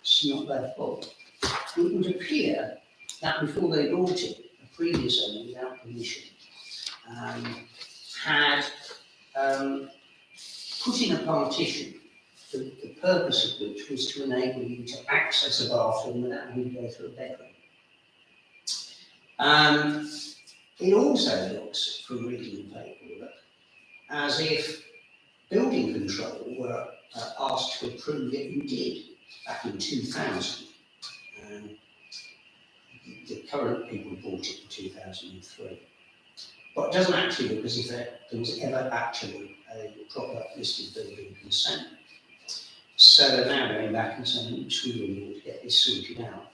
it's not their fault. It would appear that before they bought it, a previous owner, without permission, had put in a partition, the purpose of which was to enable you to access a bathroom without having to go through a bedroom. It also looks, from reading the paperwork, as if building control were asked to approve it and did back in 2000. The current people bought it in 2003. But it doesn't actually look as if there was ever actually a proper listed building consent. So they're now going back and saying, we really ought to get this sorted out.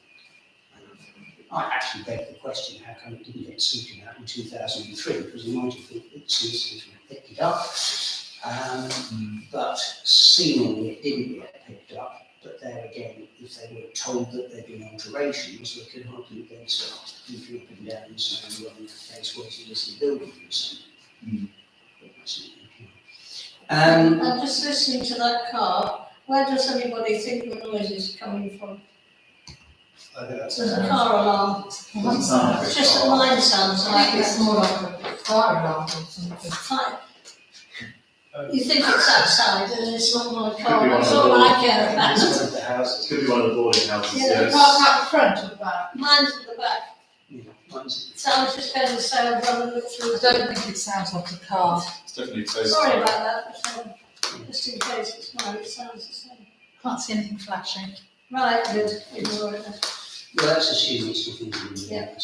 I actually beg the question, how come it didn't get sorted out in 2003? Because you might have thought that solicitors would pick it up. But seemingly it didn't get picked up. But there again, if they were told that there'd been alterations, they could argue against it, moving up and down and saying, well, in that case, where's the listed building consent? But that's not the point. I'm just listening to that car. Where does anybody think the noise is coming from? I think that's. There's a car alarm. Doesn't sound like It's a just that car. mine sounds I like think it's that. more like a fire alarm or something. Fine. You think it's outside and it's not my Could car, be one that's of all the- I care about. It's one of the houses. Could be one of the boarding houses, Yeah, The yes. park out the front or the back? Mine's at the back, Yeah, mine's- so I was just going to say I'd rather look through. I don't think it sounds like a car. It's definitely close. Sorry to- about that, but, just in case it's mine, it sounds the same. Can't see anything flashing. Right, good, ignore it. Well, let's assume it's nothing to do with Yeah.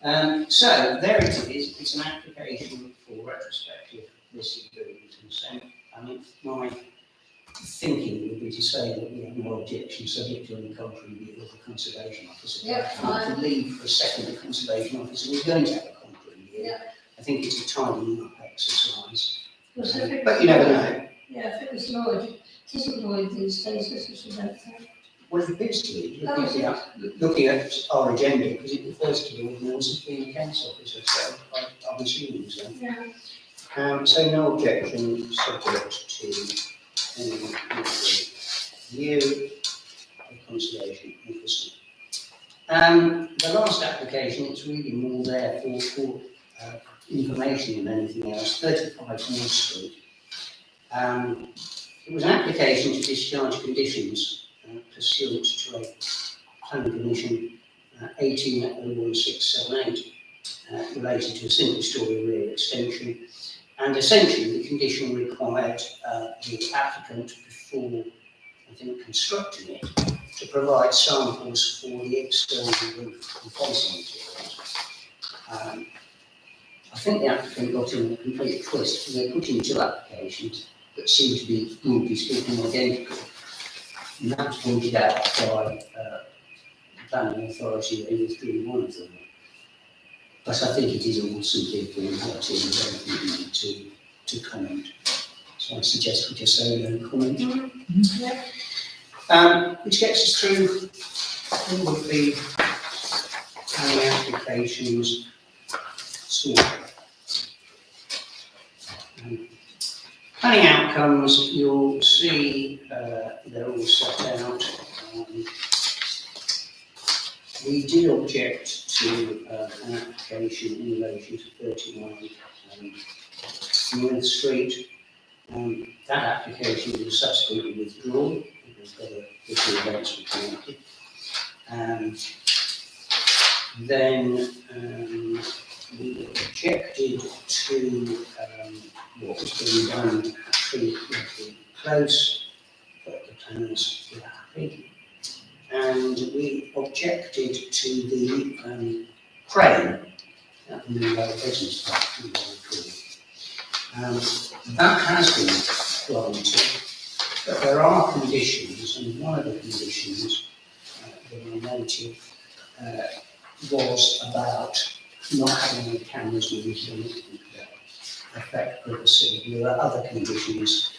that. So there it is. It's an application for retrospective listed building consent. I mean, my thinking would be to say that we have no objection subject to any contrary view of the conservation officer. Yep, And I believe for a second the conservation officer is going to have a contrary view. Yeah. I think it's a tidying up exercise. Because if it But was you never Lloyd- know. Yeah, if it was Lloyd, it isn't Lloyd these days, is it, you don't think? Well, it appears to be, Oh, is it? looking at our agenda, because it refers to the ordinance as being a council officer, so I'm assuming so. Yeah. So no objection subject to any view of conservation officer. The last application, it's really more there for information than anything else, 35 Wall Street. It was an application to discharge conditions pursuant to a planning commission 18/01678 related to a single story rear extension. And essentially, the condition required the applicant, before, I think, constructing it, to provide samples for the external roof and fencing materials. I think the applicant got in a complete twist, because they put in two applications that seem to be, broadly speaking, identical. And that was pointed out by the planning authority that he withdrew one of them. But I think it is all simply a formality and I don't think we need to comment. So I suggest we just say no comment. Which gets us through all of the planning applications sorted. Planning outcomes, you'll see they're all set out. We did object to an application in relation to 39 North Street. That application was subsequently withdrawn because other events were connected. Then we objected to what was being done at Tree Close, but the planners were happy. And we objected to the crane at the New Road Business Park, you may recall. That has been granted, but there are conditions, and one of the conditions being noted, was about not having any cameras monitoring affect privacy. There are other conditions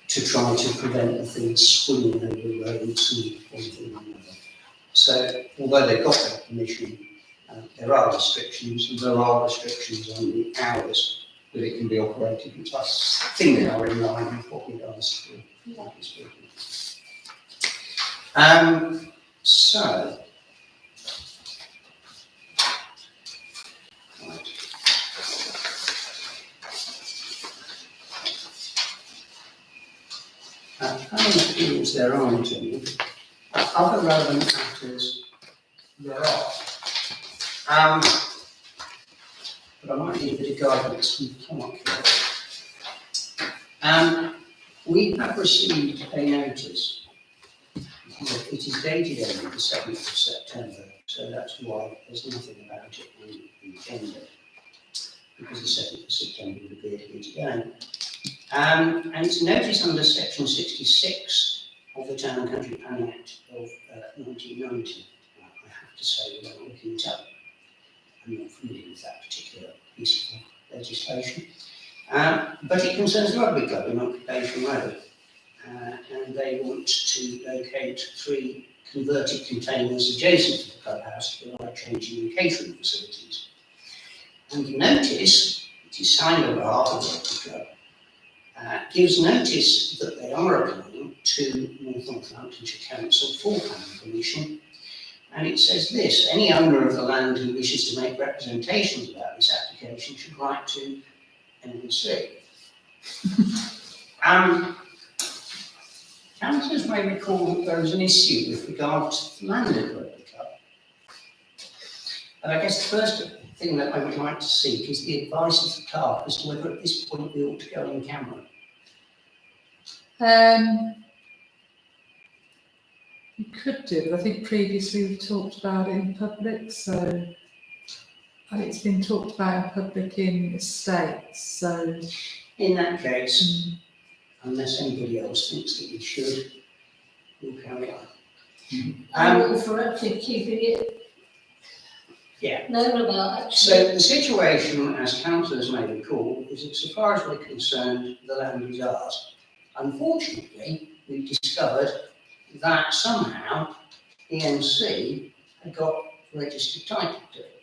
to try to prevent the things swinging over roads and one thing or another. So, although they've got their permission, there are restrictions, and there are restrictions on the hours that it can be operated, which I think they are in line with what we'd asked for. So, right. How many appeals there aren't any? Other relevant matters there are. But I might need a bit of guidance from Clark here. We have received a notice. It is dated only the 7th of September, so that's why there's nothing about it on the agenda, because the 7th of September would appear to be today. And it's notice under section 66 of the Town and Country Planning Act of 1990. I have to say, without looking it up, I'm not familiar with that particular piece of legislation. But it concerns the Rugby Club in Occupation Road. And they want to locate 3 converted containers adjacent to the clubhouse to provide changing and catering facilities. And the notice, which is signed on behalf of the Rugby Club, gives notice that they are applying to North Northamptonshire Council for planning permission. And it says this: any owner of the land who wishes to make representations about this application should write to NNC. Councillors may recall that there was an issue with regard to the land at Rugby Club. And I guess the first thing that I would like to seek is the advice of the clerk as to whether at this point we ought to go in camera. You could do, but I think previously we talked about it in public, so I think it's been talked about in public in estates, so. In that case, unless anybody else thinks that we should, we'll carry on. I'm all for actually keeping it Yeah. known about, actually. So the situation, as councillors may recall, is that so far as we're concerned, the land is ours. Unfortunately, we've discovered that somehow ENC had got registered title to it.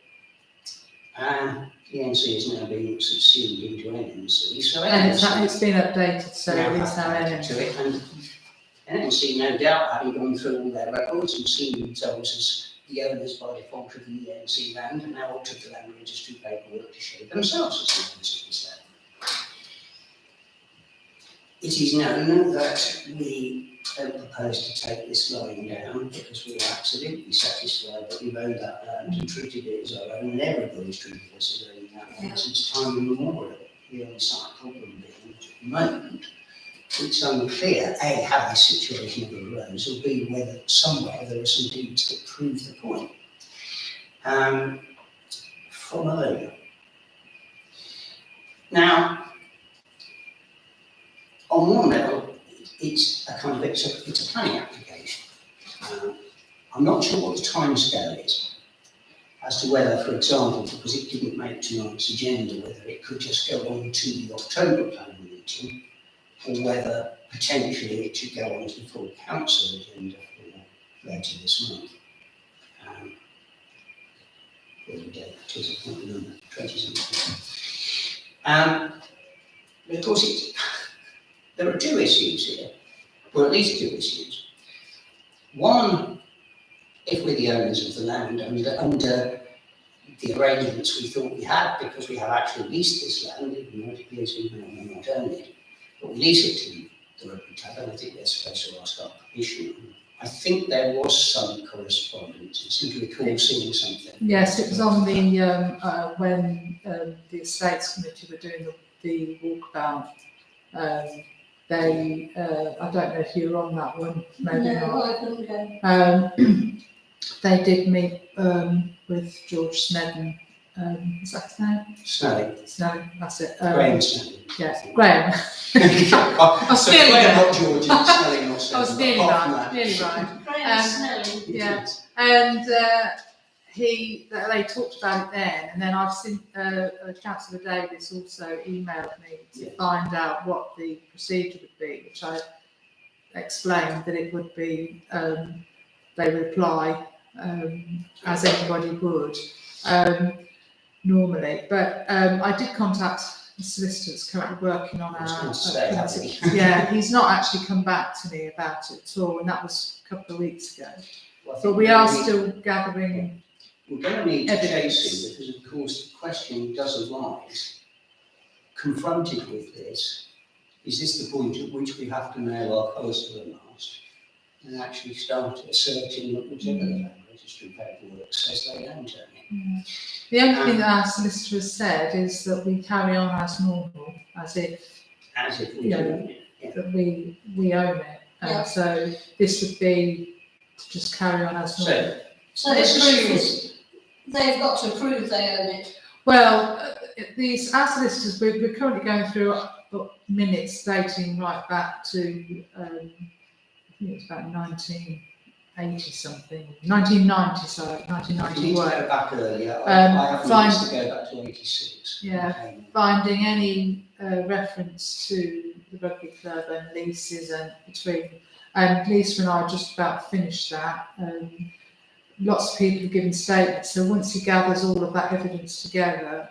ENC is now being subsumed into NNC, so And NNC it's been updated, so now it is now has NNC. to it, and NNC, no doubt, having gone through all their records and seen themselves as the owners by default of the ENC land, and now altered the land registry paperwork to show themselves as the owners of this land. It is known that we don't propose to take this line down because we are absolutely satisfied that we've owned that land and treated it as our own, and everybody's treated us as owning that land since time immemorial. The only slight problem being that at the moment, it's unclear, A, how this situation ever arose, or B, whether somewhere there are some deeds that prove the point. From earlier. Now, on one level, it's a planning application. I'm not sure what the timescale is, as to whether, for example, because it didn't make tonight's agenda, whether it could just go on to the October planning meeting, or whether potentially it should go on to the full council agenda for later this month. What date that is, I can't remember, 20-something. But of course, there are 2 issues here, or at least 2 issues. One, if we're the owners of the land under the arrangements we thought we had, because we have actually leased this land, even though it appears we may or may not own it, but we lease it to the Rugby Club, and I think they're supposed to ask our permission. I think there was some correspondence. I seem to recall seeing something. Yes, it was on the, when the Estates Committee were doing the walkabout. They, I don't know if you were on that one, maybe not. No, I couldn't go. They did meet with George Snedden. Is that his name? Snelling. Snedden, that's it. Graham Snelling. Yeah, Graham. So Snelling. Graham, not George, it's Snelling, not I was nearly Apart from right, that- nearly right. Graham Snelling. Yeah. And they talked about it then, and then I've seen Councillor Davis also emailed me to Yeah. find out what the procedure would be, which I explained that it would be they would apply as anybody would normally. But I did contact the solicitor that's currently working on I was our. going to say, have we? Yeah, he's not actually come back to me about it at all, and that was a couple of weeks ago. Well, I But think we are need- still gathering. We're going to need to Evidence. chase him because, of course, the question does arise. Confronted with this, is this the point at which we have to nail our colours to the mast and actually start asserting that whichever the land registry paperwork says they don't own it? The only thing that our solicitor has said is that we carry on as normal, as if As if we Yeah. do own it. Yeah. that we own it. And Yeah. so this would be to just carry on as normal. So the proof is, they've got to prove they own it. Well, our solicitors, we're currently going through minutes dating right back to, I think it's about 1980 something, 1990, sorry, We need to 1991. go back earlier. I have fine. needs to go back to 86. Yeah. Okay. Finding any reference to the rugby club and leases and between, and Lisa and I just about finished that. Lots of people have given statements, so once he gathers all of that evidence together,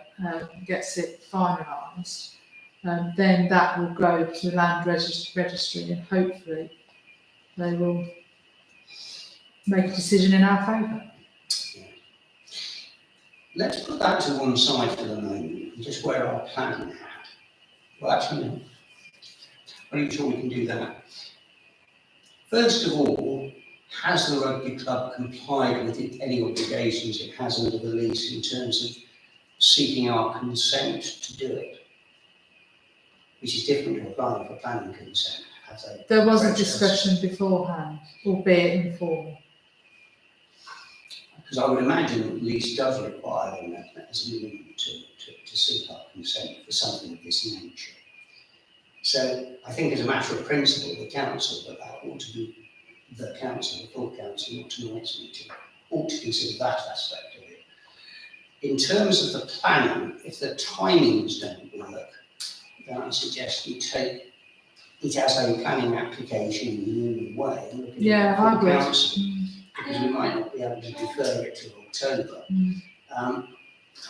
gets it finalised, then that will go to the land registry and hopefully they will make a decision in our favour. Let's put that to one side for the moment, and just where our planning at. Well, actually, no. I'm not sure we can do that. First of all, has the rugby club complied with any obligations it has under the lease in terms of seeking our consent to do it? Which is different to applying for planning consent. Have they There was a approached us? discussion beforehand, albeit informal. Because I would imagine that the lease does require them as a minimum to seek our consent for something of this nature. So I think as a matter of principle, the council, but that ought to be the council, the full council, not tonight's meeting, ought to consider that aspect of it. In terms of the planning, if the timings don't work, then I suggest we take it as a planning application in the normal way and look at it Yeah, for I the agree. council, because we might not be able to defer it till October. Mm.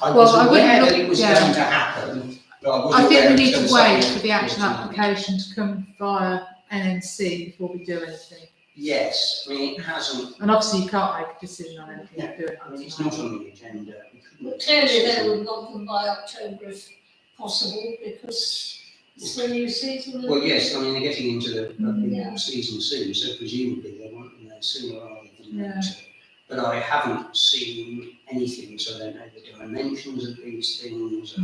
I Well, was I wouldn't aware look- that it was yeah. going to happen, but I wasn't I think aware we need until to wait Sunday for the actual tonight. application to come via NNC before we do anything. Yes, I mean, it hasn't, And obviously you can't make a decision on anything Yeah, doing I mean, it's it. not on the agenda. We couldn't- But clearly they would want them by October if possible, because it's the new season. Well, yes, I mean, they're getting into the rugby Yeah. season soon, so presumably they want them there sooner rather than Yeah. later. But I haven't seen anything, so I don't know the dimensions of these things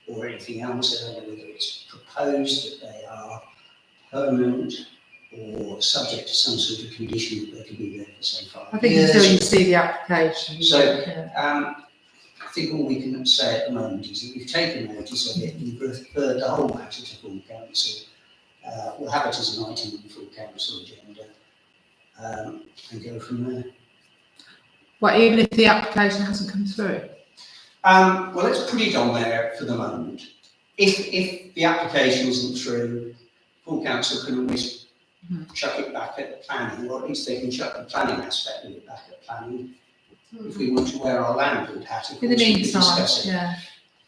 or anything else. I don't know whether it's proposed that they are permanent or subject to some sort of condition that they could be there for say 5 I think years. until you see the application. So, yeah. I think all we can say at the moment is that we've taken notice of it, we've referred the whole matter to full council. We'll have it as an item on the full council agenda, and go from there. Well, even if the application hasn't come through. Well, let's put it on there for the moment. If the application isn't through, full council can always chuck it back at the planning, or at least they can chuck the planning aspect of it back at planning. If we want to wear our landlord hat, of course, In the we can meantime, discuss it. yeah,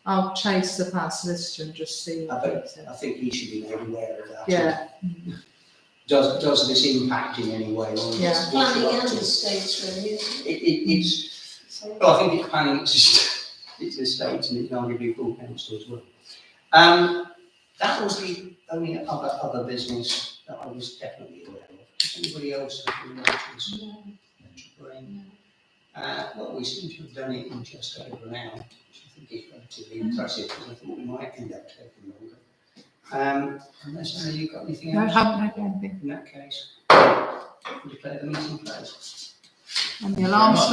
I'll chase the our solicitor and just see I what bet- he says. I think he should be made aware of that. Yeah. Does this impact in any way on Yeah. It's planning and estates really, isn't it? It's, So- well, I think it's planning, it's estates and it's arguably full council as well. That was the only other business that I was definitely aware of. Does anybody else have any notice No, to bring? Well, we seem to have done it in just over an hour, which I think is relatively impressive, because I thought we might end up taking longer. Unless any of you got anything No, else? haven't had anything. In that case, we declare the meeting closed. And the alarm stopped.